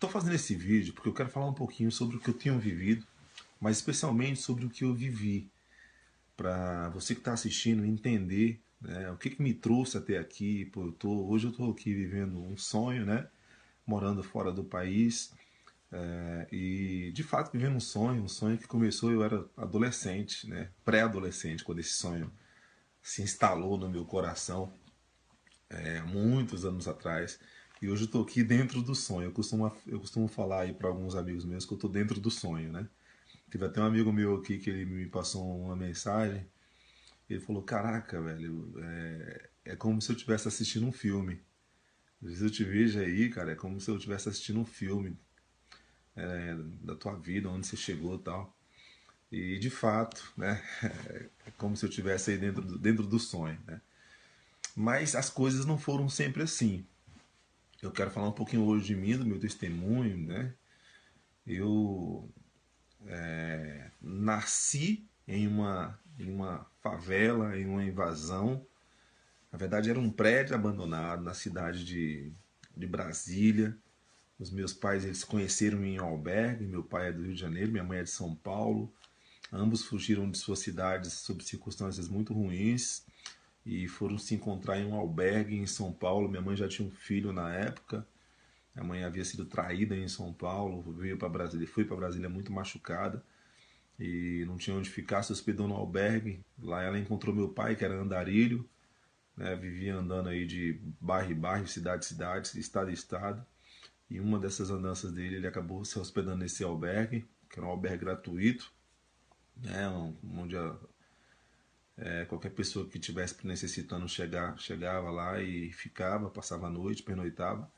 Estou fazendo esse vídeo porque eu quero falar um pouquinho sobre o que eu tenho vivido, mas especialmente sobre o que eu vivi, para você que está assistindo entender, né, o que me trouxe até aqui. Pô, hoje eu estou aqui vivendo um sonho, né, morando fora do país, e de fato vivendo um sonho que começou, eu era adolescente, né, pré-adolescente, quando esse sonho se instalou no meu coração, muitos anos atrás. E hoje eu estou aqui dentro do sonho. Eu costumo falar aí para alguns amigos meus que eu estou dentro do sonho, né? Teve até um amigo meu aqui que ele me passou uma mensagem. Ele falou: Caraca, velho, é como se eu estivesse assistindo um filme. Às vezes eu te vejo aí, cara, é como se eu estivesse assistindo um filme, da tua vida, onde você chegou e tal. E de fato, né? É como se eu estivesse aí dentro do sonho, né? Mas as coisas não foram sempre assim. Eu quero falar um pouquinho hoje de mim, do meu testemunho, né? Eu nasci em uma favela, em uma invasão. Na verdade, era um prédio abandonado na cidade de Brasília. Os meus pais eles se conheceram em um albergue. Meu pai é do Rio de Janeiro, minha mãe é de São Paulo. Ambos fugiram de suas cidades sob circunstâncias muito ruins e foram se encontrar em um albergue em São Paulo. Minha mãe já tinha um filho na época. A mãe havia sido traída em São Paulo, veio para Brasília, foi para Brasília muito machucada e não tinha onde ficar, se hospedou no albergue. Lá ela encontrou meu pai, que era andarilho, né, vivia andando aí de bairro em bairro, cidade em cidade, estado em estado. E uma dessas andanças dele, ele acabou se hospedando nesse albergue, que era um albergue gratuito, né, onde qualquer pessoa que estivesse necessitando chegava lá e ficava, passava a noite, pernoitava.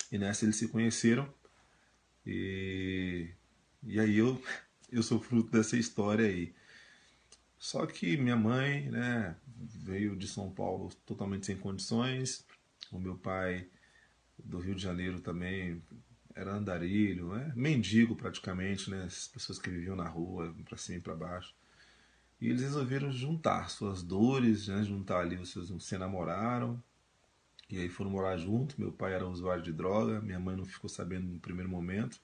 E nessa eles se conheceram. E, e aí eu sou fruto dessa história aí. Só que minha mãe, né, veio de São Paulo totalmente sem condições. O meu pai do Rio de Janeiro também era andarilho, né, mendigo praticamente, né, as pessoas que viviam na rua, para cima e para baixo. E eles resolveram juntar suas dores, né, juntar ali os seus, se namoraram. E aí foram morar junto. Meu pai era usuário de droga, minha mãe não ficou sabendo no primeiro momento.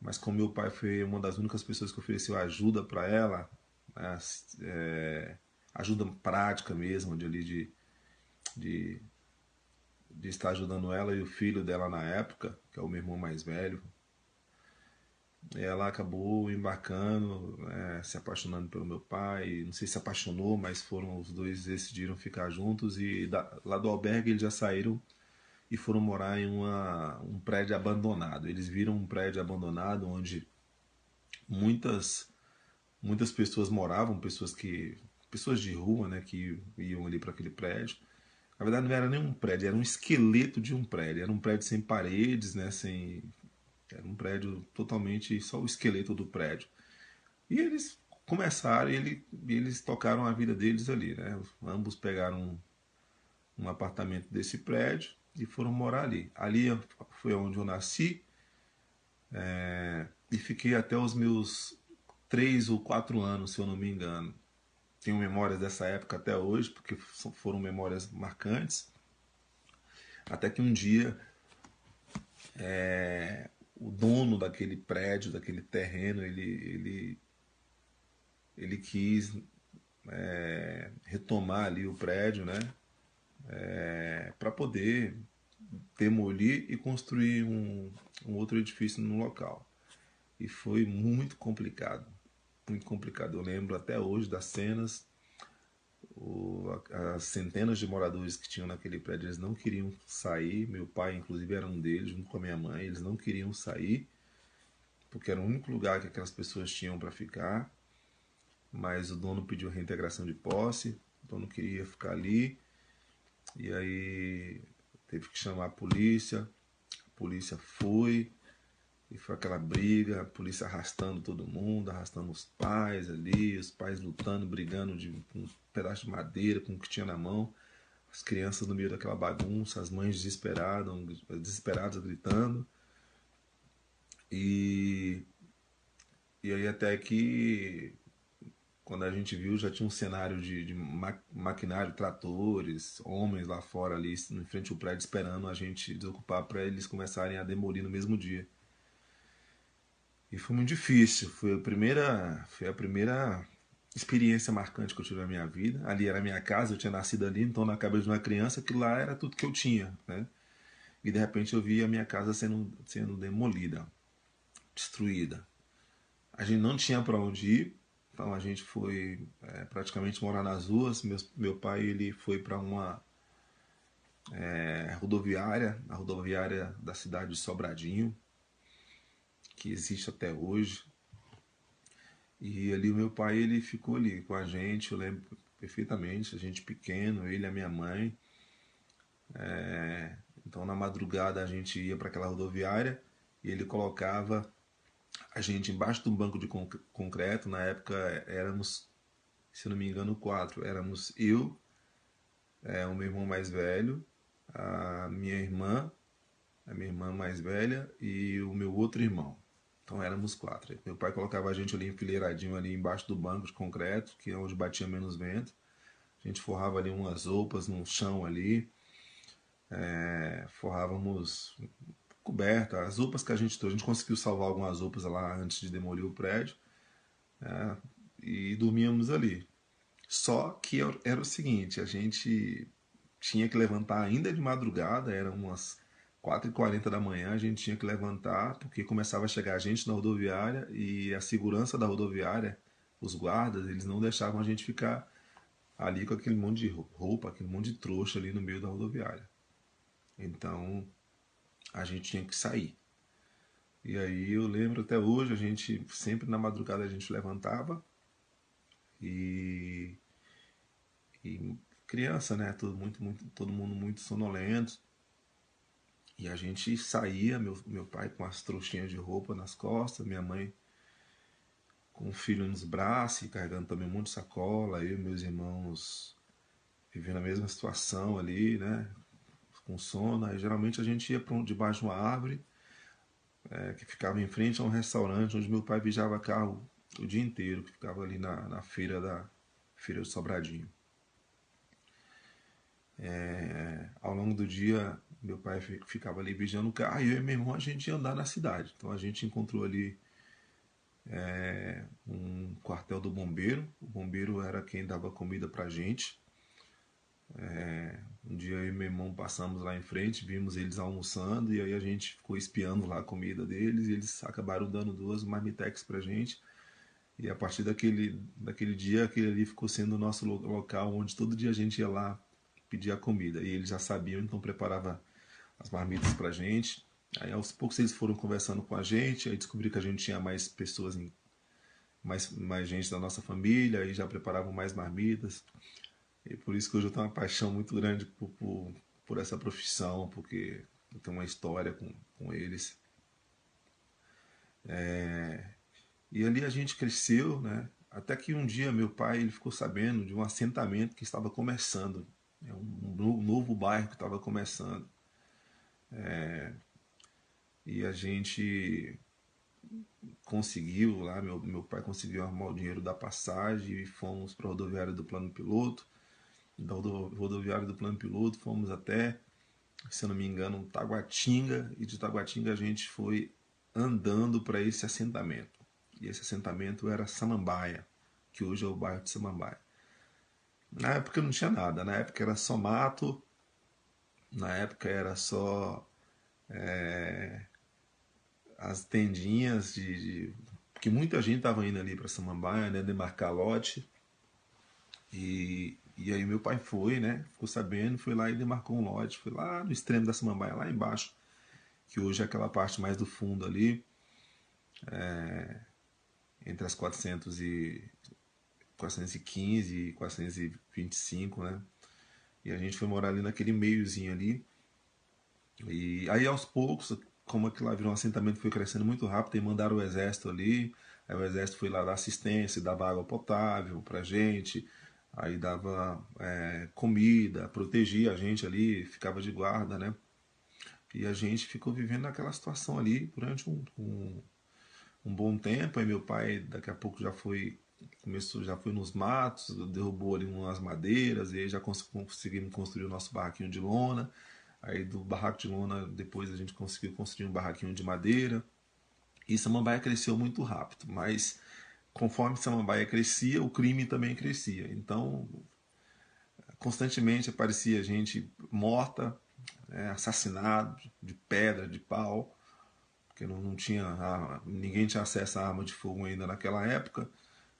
Mas como meu pai foi uma das únicas pessoas que ofereceu ajuda para ela, né, ajuda prática mesmo, de, de estar ajudando ela e o filho dela na época, que é o meu irmão mais velho, ela acabou embarcando, né, se apaixonando pelo meu pai. Não sei se apaixonou, mas foram os dois decidiram ficar juntos e lá do albergue eles já saíram e foram morar em um prédio abandonado. Eles viram um prédio abandonado onde muitas muitas pessoas moravam, pessoas de rua, né, que iam ali para aquele prédio. Na verdade não era nem um prédio, era um esqueleto de um prédio, era um prédio sem paredes, né, sem era um prédio totalmente só o esqueleto do prédio. E eles começaram, eles tocaram a vida deles ali, né? Ambos pegaram um apartamento desse prédio e foram morar ali. Ali foi onde eu nasci, e fiquei até os meus 3 ou 4 anos, se eu não me engano. Tenho memórias dessa época até hoje, porque foram memórias marcantes. Até que um dia o dono daquele prédio, daquele terreno, ele quis retomar ali o prédio, né? Para poder demolir e construir um outro edifício no local. E foi muito complicado. Muito complicado. Eu lembro até hoje das cenas. As centenas de moradores que tinham naquele prédio, eles não queriam sair. Meu pai, inclusive, era um deles, junto com a minha mãe. Eles não queriam sair, porque era o único lugar que aquelas pessoas tinham para ficar. Mas o dono pediu reintegração de posse, o dono queria ficar ali. E aí teve que chamar a polícia foi, e foi aquela briga, a polícia arrastando todo mundo, arrastando os pais ali, os pais lutando, brigando com um pedaço de madeira, com o que tinha na mão. As crianças no meio daquela bagunça, as mães desesperadas gritando. E, e aí até que quando a gente viu, já tinha um cenário de maquinário, tratores, homens lá fora ali, em frente ao prédio, esperando a gente desocupar para eles começarem a demolir no mesmo dia. E foi muito difícil, foi a primeira experiência marcante que eu tive na minha vida. Ali era a minha casa, eu tinha nascido ali, então na cabeça de uma criança, aquilo lá era tudo que eu tinha, né? E de repente eu vi a minha casa sendo demolida, destruída. A gente não tinha para onde ir, então a gente foi praticamente morar nas ruas. Meu pai ele foi para uma rodoviária, a rodoviária da cidade de Sobradinho, que existe até hoje. E ali o meu pai ele ficou ali com a gente, eu lembro perfeitamente, a gente pequeno, ele e a minha mãe. Então na madrugada a gente ia para aquela rodoviária e ele colocava a gente embaixo de um banco de concreto. Na época éramos, se não me engano, quatro. Éramos eu, o meu irmão mais velho, a minha irmã mais velha e o meu outro irmão. Então éramos quatro. Meu pai colocava a gente ali enfileiradinho ali embaixo do banco de concreto, que é onde batia menos vento. A gente forrava ali umas roupas no chão ali, forrávamos coberta, as roupas que a gente conseguiu salvar algumas roupas lá antes de demolir o prédio, né, e dormíamos ali. Só que era o seguinte, a gente tinha que levantar ainda de madrugada, eram umas 4h40 da manhã, a gente tinha que levantar, porque começava a chegar gente na rodoviária e a segurança da rodoviária, os guardas, eles não deixavam a gente ficar ali com aquele monte de roupa, aquele monte de trouxa ali no meio da rodoviária. Então a gente tinha que sair. E aí eu lembro até hoje, a gente sempre na madrugada a gente levantava e, e criança, né? Todo mundo muito sonolento. E a gente saía, meu pai com as trouxinhas de roupa nas costas, minha mãe com o filho nos braços e carregando também um monte de sacola, eu e meus irmãos vivendo a mesma situação ali, né? Com sono. Aí geralmente a gente ia para debaixo de uma árvore que ficava em frente a um restaurante onde meu pai vigiava carro o dia inteiro, que ficava ali na feira de Sobradinho. Ao longo do dia, meu pai ficava ali vigiando o carro e eu e meu irmão a gente ia andar na cidade. Então a gente encontrou ali um quartel do bombeiro. O bombeiro era quem dava comida pra gente. Um dia eu e meu irmão passamos lá em frente, vimos eles almoçando e aí a gente ficou espiando lá a comida deles e eles acabaram dando 2 marmitex pra gente. E a partir daquele dia, aquele ali ficou sendo o nosso local onde todo dia a gente ia lá pedir a comida. E eles já sabiam, então preparava as marmitas pra gente. Aí aos poucos eles foram conversando com a gente, aí descobri que a gente tinha mais pessoas, mais gente da nossa família, aí já preparavam mais marmitas. E por isso que hoje eu tenho uma paixão muito grande por essa profissão, porque eu tenho uma história com eles. E ali a gente cresceu, né? Até que um dia meu pai ele ficou sabendo de um assentamento que estava começando, né? Um novo bairro que estava começando. E a gente conseguiu lá, meu pai conseguiu arrumar o dinheiro da passagem e fomos para a rodoviária do Plano Piloto. Da rodoviária do Plano Piloto fomos até, se eu não me engano, Taguatinga, e de Taguatinga a gente foi andando para esse assentamento. E esse assentamento era Samambaia, que hoje é o bairro de Samambaia. Na época não tinha nada, na época era só mato, na época era só as tendinhas porque muita gente estava indo ali para Samambaia, né, demarcar lote. E aí meu pai foi, né, ficou sabendo, foi lá e demarcou um lote, foi lá no extremo da Samambaia, lá embaixo, que hoje é aquela parte mais do fundo ali, entre as 415 e 425, né? E a gente foi morar ali naquele meiozinho ali. E aí aos poucos, como aquilo lá virou um assentamento, foi crescendo muito rápido e mandaram o exército ali. Aí o exército foi lá dar assistência, dava água potável pra gente, aí dava comida, protegia a gente ali, ficava de guarda, né? E a gente ficou vivendo naquela situação ali durante um bom tempo. Aí meu pai daqui a pouco já foi começou, já foi nos matos, derrubou ali umas madeiras, e aí já conseguimos construir o nosso barraquinho de lona. Aí do barraco de lona, depois a gente conseguiu construir um barraquinho de madeira. E Samambaia cresceu muito rápido, mas conforme Samambaia crescia, o crime também crescia. Então, constantemente aparecia gente morta, assassinado de pedra, de pau, porque não tinha ninguém tinha acesso à arma de fogo ainda naquela época.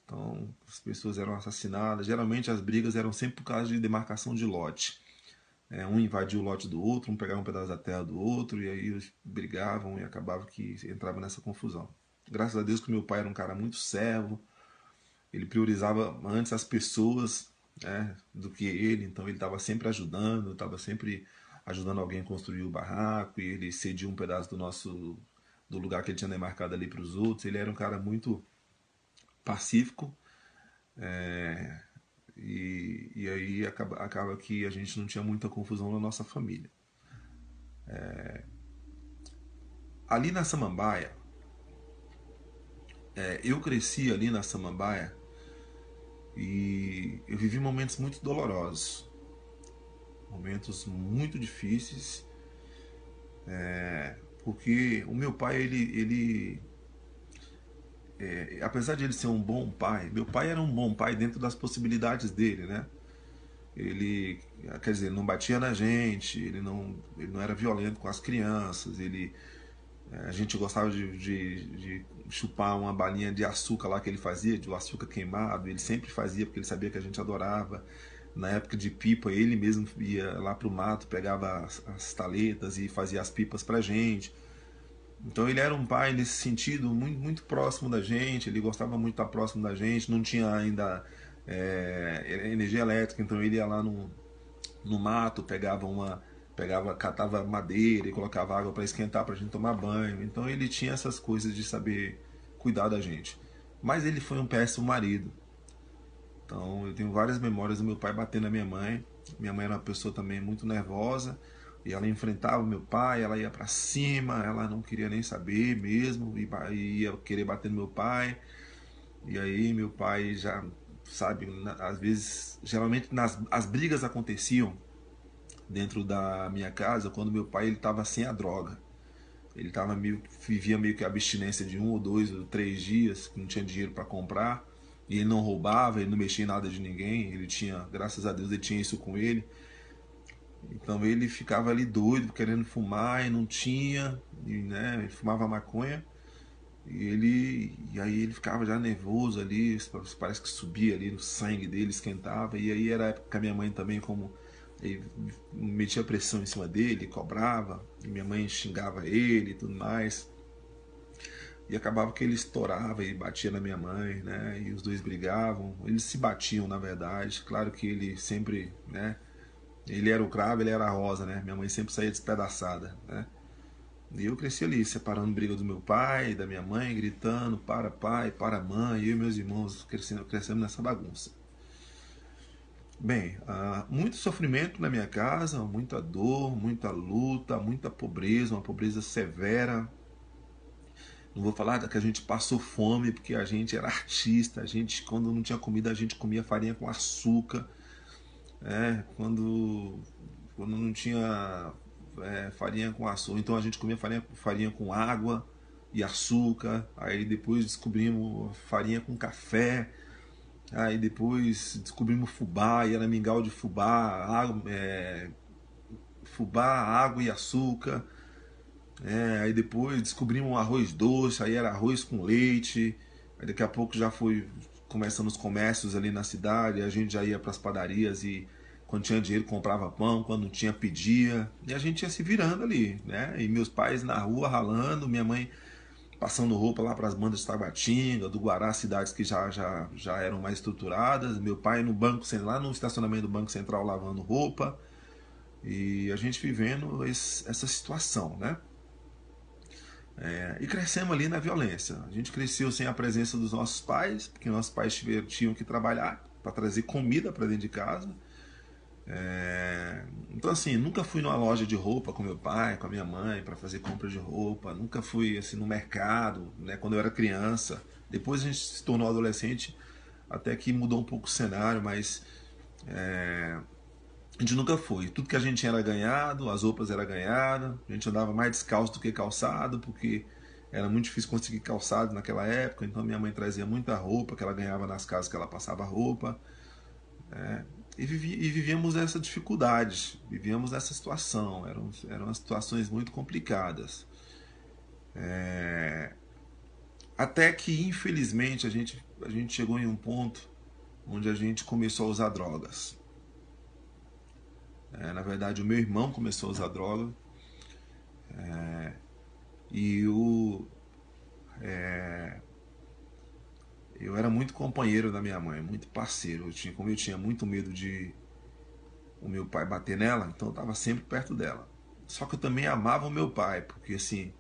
Então, as pessoas eram assassinadas. Geralmente as brigas eram sempre por causa de demarcação de lote. Um invadia o lote do outro, um pegava um pedaço da terra do outro, e aí eles brigavam e acabava que entrava nessa confusão. Graças a Deus que meu pai era um cara muito servo, ele priorizava antes as pessoas, do que ele, então ele estava sempre ajudando, estava sempre ajudando alguém a construir o barraco, e ele cedia um pedaço do lugar que ele tinha demarcado ali para os outros. Ele era um cara muito pacífico, e aí acaba que a gente não tinha muita confusão na nossa família. Ali na Samambaia, eu cresci ali na Samambaia e eu vivi momentos muito dolorosos, momentos muito difíceis, porque o meu pai, apesar de ele ser um bom pai, meu pai era um bom pai dentro das possibilidades dele, né? Ele, quer dizer, não batia na gente, ele não era violento com as crianças, a gente gostava de chupar uma balinha de açúcar lá que ele fazia, de açúcar queimado, ele sempre fazia porque ele sabia que a gente adorava. Na época de pipa, ele mesmo ia lá pro mato, pegava as taletas e fazia as pipas pra gente. Então ele era um pai nesse sentido muito, muito próximo da gente, ele gostava muito de estar próximo da gente, não tinha ainda energia elétrica, então ele ia lá no mato, catava madeira e colocava água para esquentar para a gente tomar banho. Então ele tinha essas coisas de saber cuidar da gente. Mas ele foi um péssimo marido. Então eu tenho várias memórias do meu pai batendo na minha mãe. Minha mãe era uma pessoa também muito nervosa, e ela enfrentava o meu pai, ela ia para cima, ela não queria nem saber mesmo, e ia querer bater no meu pai. E aí meu pai já, sabe, às vezes, geralmente as brigas aconteciam dentro da minha casa quando meu pai estava sem a droga. Ele vivia meio que a abstinência de 1 ou 2 ou 3 dias, que não tinha dinheiro para comprar, e ele não roubava, ele não mexia em nada de ninguém, ele tinha, graças a Deus, ele tinha isso com ele. Então ele ficava ali doido, querendo fumar e não tinha, ele fumava maconha, e aí ele ficava já nervoso ali, parece que subia ali no sangue dele, esquentava. E aí era a época que a minha mãe também, como ele metia pressão em cima dele, cobrava, e minha mãe xingava ele e tudo mais. E acabava que ele estourava e batia na minha mãe, né? E os dois brigavam, eles se batiam na verdade. Claro que ele sempre, né? Ele era o cravo, ele era a rosa, né? Minha mãe sempre saía despedaçada, né? E eu cresci ali, separando briga do meu pai, da minha mãe, gritando para pai, para mãe, eu e meus irmãos crescendo nessa bagunça. Bem, muito sofrimento na minha casa, muita dor, muita luta, muita pobreza, uma pobreza severa. Não vou falar que a gente passou fome, porque a gente era artista, a gente, quando não tinha comida, a gente comia farinha com açúcar. Quando não tinha farinha com açúcar, então a gente comia farinha com água e açúcar. Aí depois descobrimos farinha com café. Aí depois descobrimos fubá, e era mingau de fubá, água e açúcar. Aí depois descobrimos um arroz doce, aí era arroz com leite. Aí daqui a pouco já foi começando os comércios ali na cidade, a gente já ia para as padarias e quando tinha dinheiro comprava pão, quando não tinha pedia, e a gente ia se virando ali, né? E meus pais na rua ralando, minha mãe passando roupa lá para as bandas de Taguatinga, do Guará, cidades que já eram mais estruturadas, meu pai no banco, lá no estacionamento do Banco Central lavando roupa, e a gente vivendo essa situação, né? E crescemos ali na violência. A gente cresceu sem a presença dos nossos pais, porque nossos pais tinham que trabalhar para trazer comida para dentro de casa. Então assim, nunca fui numa loja de roupa com meu pai, com a minha mãe para fazer compra de roupa. Nunca fui assim no mercado, né? Quando eu era criança. Depois a gente se tornou adolescente, até que mudou um pouco o cenário, mas a gente nunca foi. Tudo que a gente tinha era ganhado, as roupas eram ganhadas, a gente andava mais descalço do que calçado, porque era muito difícil conseguir calçado naquela época, então minha mãe trazia muita roupa que ela ganhava nas casas que ela passava roupa. E vivíamos essa dificuldade, vivíamos essa situação, eram situações muito complicadas. Até que, infelizmente, a gente chegou em um ponto onde a gente começou a usar drogas. Na verdade, o meu irmão começou a usar droga e eu era muito companheiro da minha mãe, muito parceiro. Como eu tinha muito medo de o meu pai bater nela, então eu estava sempre perto dela. Só que eu também amava o meu pai, porque assim,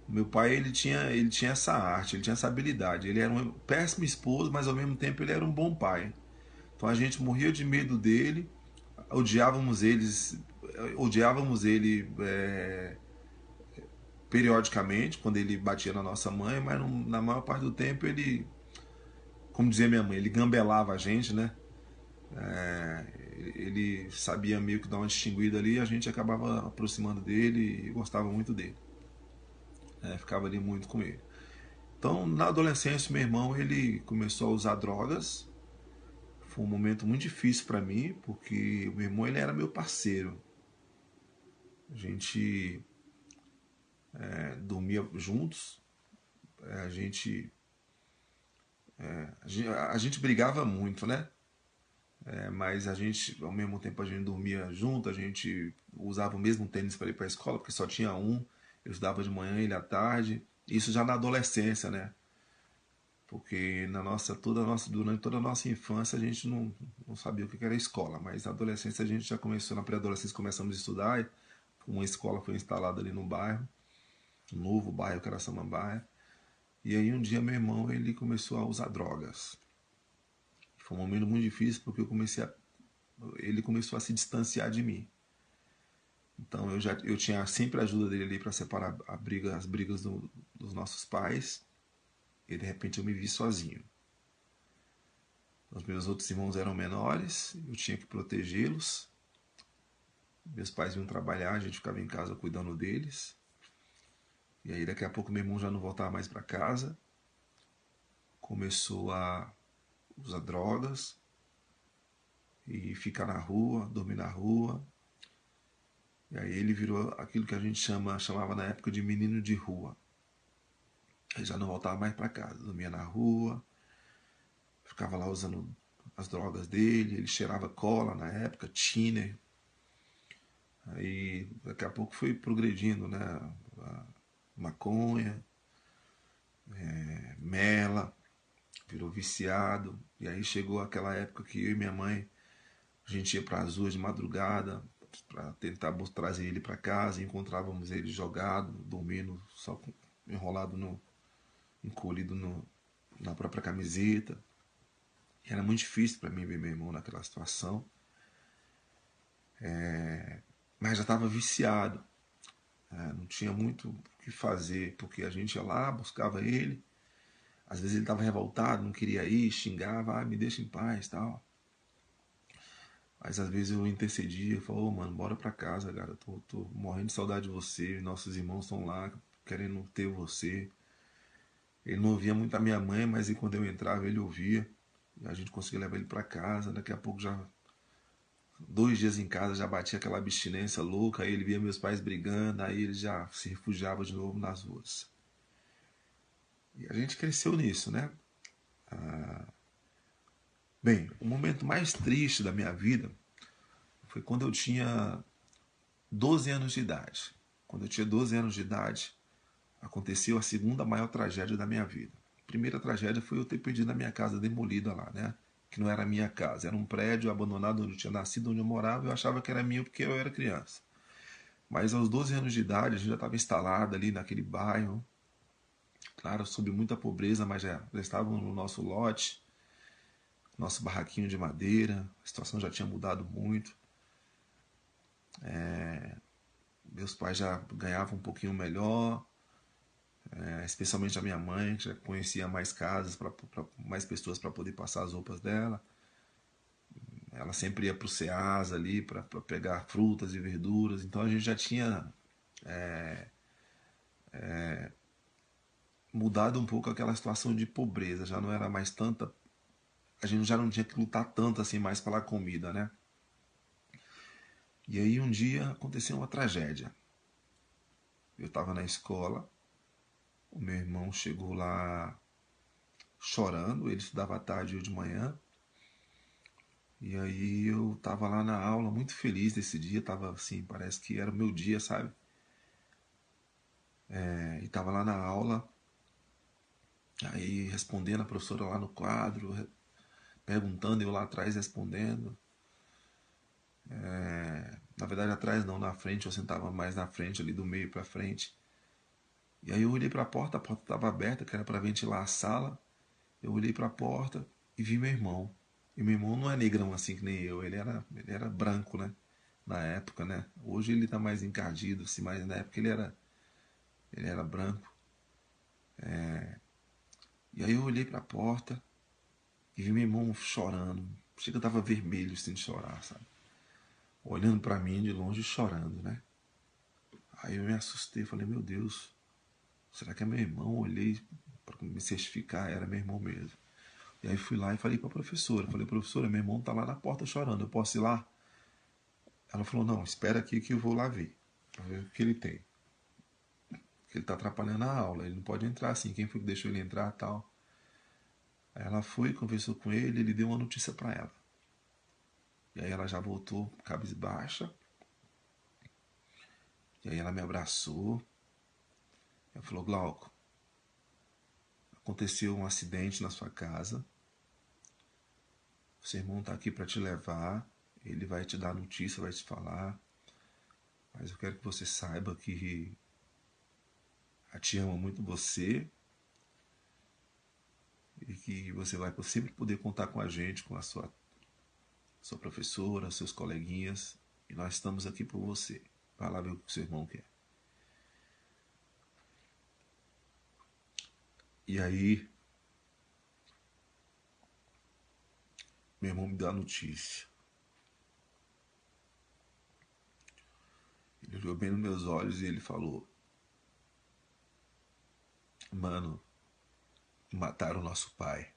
o meu pai ele tinha essa arte, ele tinha essa habilidade. Ele era um péssimo esposo, mas ao mesmo tempo ele era um bom pai. Então a gente morria de medo dele, odiávamos eles, odiávamos ele periodicamente quando ele batia na nossa mãe, mas na maior parte do tempo ele, como dizia minha mãe, ele gambelava a gente, né? Ele sabia meio que dar uma distinguida ali, a gente acabava aproximando dele e gostava muito dele. Ficava ali muito com ele. Então, na adolescência, meu irmão ele começou a usar drogas. Foi um momento muito difícil para mim, porque o meu irmão ele era meu parceiro. A gente dormia juntos, a gente, a gente brigava muito, né? Mas a gente, ao mesmo tempo, a gente dormia junto, a gente usava o mesmo tênis para ir para a escola, porque só tinha um. Eu estudava de manhã, ele à tarde. Isso já na adolescência, né? Porque durante toda a nossa infância a gente não sabia o que era escola, mas na adolescência a gente já começou, na pré-adolescência começamos a estudar, e uma escola foi instalada ali no bairro, um novo bairro que era Samambaia. E aí um dia meu irmão ele começou a usar drogas. Foi um momento muito difícil porque ele começou a se distanciar de mim. Então eu tinha sempre a ajuda dele ali para separar as brigas dos nossos pais. E de repente eu me vi sozinho. Os meus outros irmãos eram menores, eu tinha que protegê-los. Meus pais iam trabalhar, a gente ficava em casa cuidando deles. E aí daqui a pouco meu irmão já não voltava mais para casa. Começou a usar drogas e ficar na rua, dormir na rua. E aí ele virou aquilo que a gente chamava na época de menino de rua. Ele já não voltava mais para casa, dormia na rua, ficava lá usando as drogas dele, ele cheirava cola na época, thinner. Aí daqui a pouco foi progredindo, né? A maconha, mela, virou viciado. E aí chegou aquela época que eu e minha mãe, a gente ia para as ruas de madrugada para tentar trazer ele para casa, e encontrávamos ele jogado, dormindo, só enrolado, encolhido na própria camiseta. E era muito difícil para mim ver meu irmão naquela situação. Mas já estava viciado. Não tinha muito o que fazer, porque a gente ia lá, buscava ele. Às vezes ele estava revoltado, não queria ir, xingava, me deixa em paz, tal. Mas às vezes eu intercedia, falava, mano, bora pra casa, cara, tô morrendo de saudade de você, nossos irmãos estão lá querendo ter você. Ele não ouvia muito a minha mãe, mas quando eu entrava ele ouvia. E a gente conseguia levar ele pra casa, daqui a pouco já 2 dias em casa já batia aquela abstinência louca, aí ele via meus pais brigando, aí ele já se refugiava de novo nas ruas. E a gente cresceu nisso, né? Bem, o momento mais triste da minha vida foi quando eu tinha 12 anos de idade. Quando eu tinha 12 anos de idade, aconteceu a segunda maior tragédia da minha vida. A primeira tragédia foi eu ter perdido a minha casa demolida lá, né? Que não era a minha casa, era um prédio abandonado onde eu tinha nascido, onde eu morava, e eu achava que era meu porque eu era criança. Mas aos 12 anos de idade, a gente já estava instalado ali naquele bairro, claro, sob muita pobreza, mas já estavam no nosso lote, nosso barraquinho de madeira, a situação já tinha mudado muito. Meus pais já ganhavam um pouquinho melhor, especialmente a minha mãe, que já conhecia mais casas, mais pessoas para poder passar as roupas dela. Ela sempre ia para o Ceasa ali para pegar frutas e verduras. Então a gente já tinha mudado um pouco aquela situação de pobreza. Já não era mais tanta. A gente já não tinha que lutar tanto assim mais pela comida, né? E aí um dia aconteceu uma tragédia. Eu estava na escola, o meu irmão chegou lá chorando, ele estudava à tarde e eu de manhã. E aí eu tava lá na aula, muito feliz desse dia, tava assim, parece que era o meu dia, sabe? E tava lá na aula, aí respondendo a professora lá no quadro, perguntando, eu lá atrás respondendo. Na verdade atrás não, na frente, eu sentava mais na frente, ali do meio pra frente. E aí eu olhei pra porta, a porta estava aberta, que era para ventilar a sala. Eu olhei pra porta e vi meu irmão. E meu irmão não é negrão assim que nem eu, ele era branco, né? Na época, né? Hoje ele tá mais encardido, assim, mas na época ele era branco. E aí eu olhei pra porta e vi meu irmão chorando. Chega, tava vermelho assim de chorar, sabe? Olhando pra mim de longe chorando, né? Aí eu me assustei, falei, meu Deus, será que é meu irmão? Olhei para me certificar, era meu irmão mesmo. E aí fui lá e falei pra professora, falei, professora, meu irmão tá lá na porta chorando, eu posso ir lá? Ela falou, não, espera aqui que eu vou lá ver, pra ver o que ele tem. Porque ele tá atrapalhando a aula, ele não pode entrar assim, quem foi que deixou ele entrar tal. Aí ela foi, conversou com ele, ele deu uma notícia pra ela. E aí ela já voltou cabisbaixa. E aí ela me abraçou. Ela falou, Glauco, aconteceu um acidente na sua casa. Seu irmão tá aqui para te levar. Ele vai te dar notícia, vai te falar. Mas eu quero que você saiba que a tia ama muito você. E que você vai sempre poder contar com a gente, com a sua professora, seus coleguinhas. E nós estamos aqui por você. Vai lá ver o que seu irmão quer. E aí, meu irmão me deu a notícia. Ele olhou bem nos meus olhos e ele falou: Mano, mataram o nosso pai.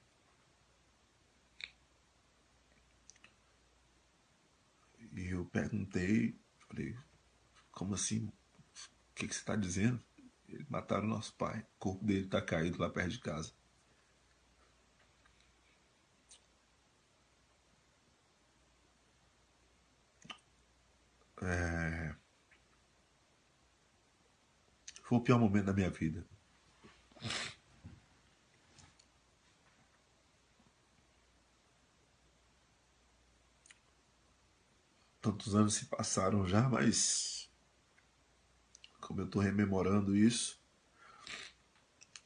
E eu perguntei, falei, como assim? O que você está dizendo? Eles mataram o nosso pai. O corpo dele está caído lá perto de casa. Foi o pior momento da minha vida. Tantos anos se passaram já, mas como eu estou rememorando isso,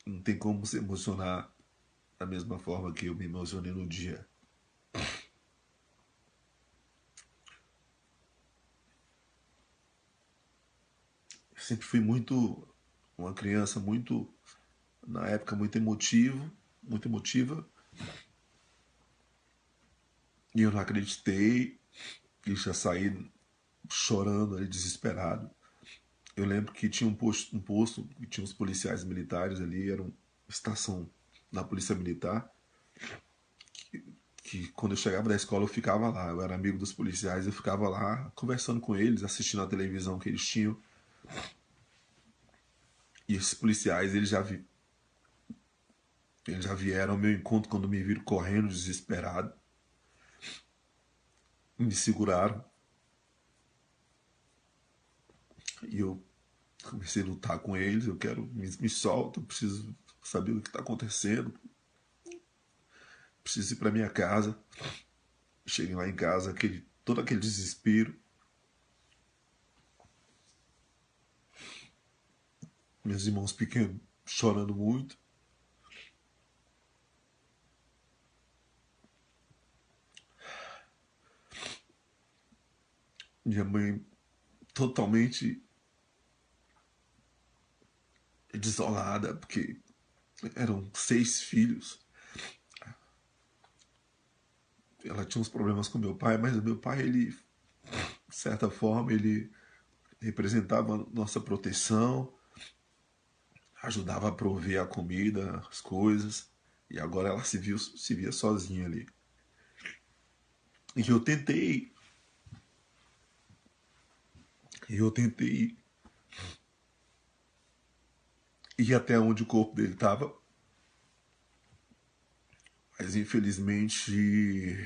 não tem como se emocionar da mesma forma que eu me emocionei no dia. Eu sempre fui uma criança na época, muito emotiva, e eu não acreditei, e já saí chorando, ali, desesperado. Eu lembro que tinha um posto que tinha uns policiais militares ali, era uma estação da polícia militar, que quando eu chegava da escola eu ficava lá, eu era amigo dos policiais, eu ficava lá conversando com eles, assistindo a televisão que eles tinham. E esses policiais, eles já vieram ao meu encontro quando me viram correndo, desesperado, me seguraram e eu comecei a lutar com eles, eu quero, me solta, eu preciso saber o que está acontecendo, preciso ir para minha casa. Cheguei lá em casa, todo aquele desespero, meus irmãos pequenos chorando muito, minha mãe totalmente desolada, porque eram 6 filhos. Ela tinha uns problemas com meu pai, mas o meu pai, ele, de certa forma, ele representava a nossa proteção, ajudava a prover a comida, as coisas, e agora ela se via sozinha ali. E eu tentei ir até onde o corpo dele estava, mas infelizmente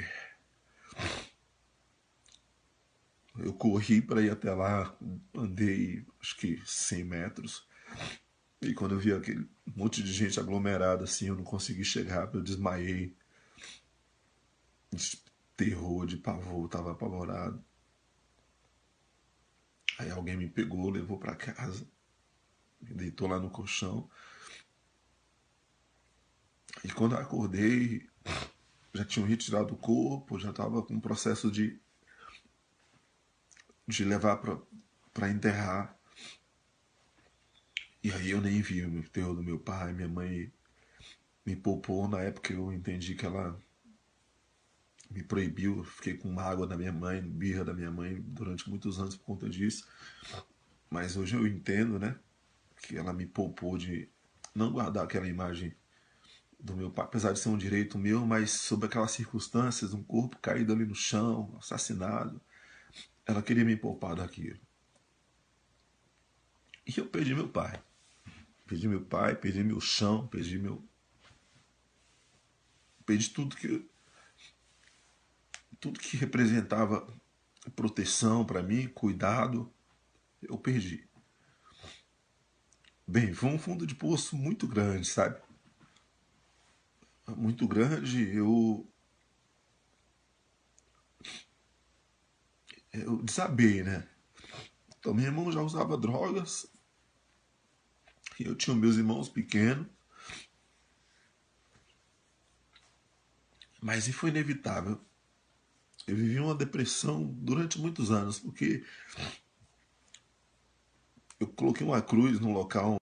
eu corri para ir até lá, andei acho que 100 metros, e quando eu vi aquele monte de gente aglomerada assim, eu não consegui chegar, eu desmaiei de terror, de pavor, tava apavorado. Aí alguém me pegou, levou para casa, me deitou lá no colchão. E quando eu acordei, já tinham retirado o corpo, já estava com um processo de levar para enterrar. E aí eu nem vi o enterro do meu pai, minha mãe me poupou. Na época eu entendi que ela me proibiu, fiquei com mágoa da minha mãe, birra da minha mãe durante muitos anos por conta disso. Mas hoje eu entendo, né, que ela me poupou de não guardar aquela imagem do meu pai, apesar de ser um direito meu, mas sob aquelas circunstâncias, um corpo caído ali no chão, assassinado, ela queria me poupar daquilo. E eu perdi meu pai. Perdi meu pai, perdi meu chão, perdi tudo que representava proteção para mim, cuidado, eu perdi. Bem, foi um fundo de poço muito grande, sabe? Muito grande. Eu desabei, né? Então, meu irmão já usava drogas, e eu tinha meus irmãos pequenos, mas foi inevitável. Eu vivi uma depressão durante muitos anos, porque eu coloquei uma cruz num local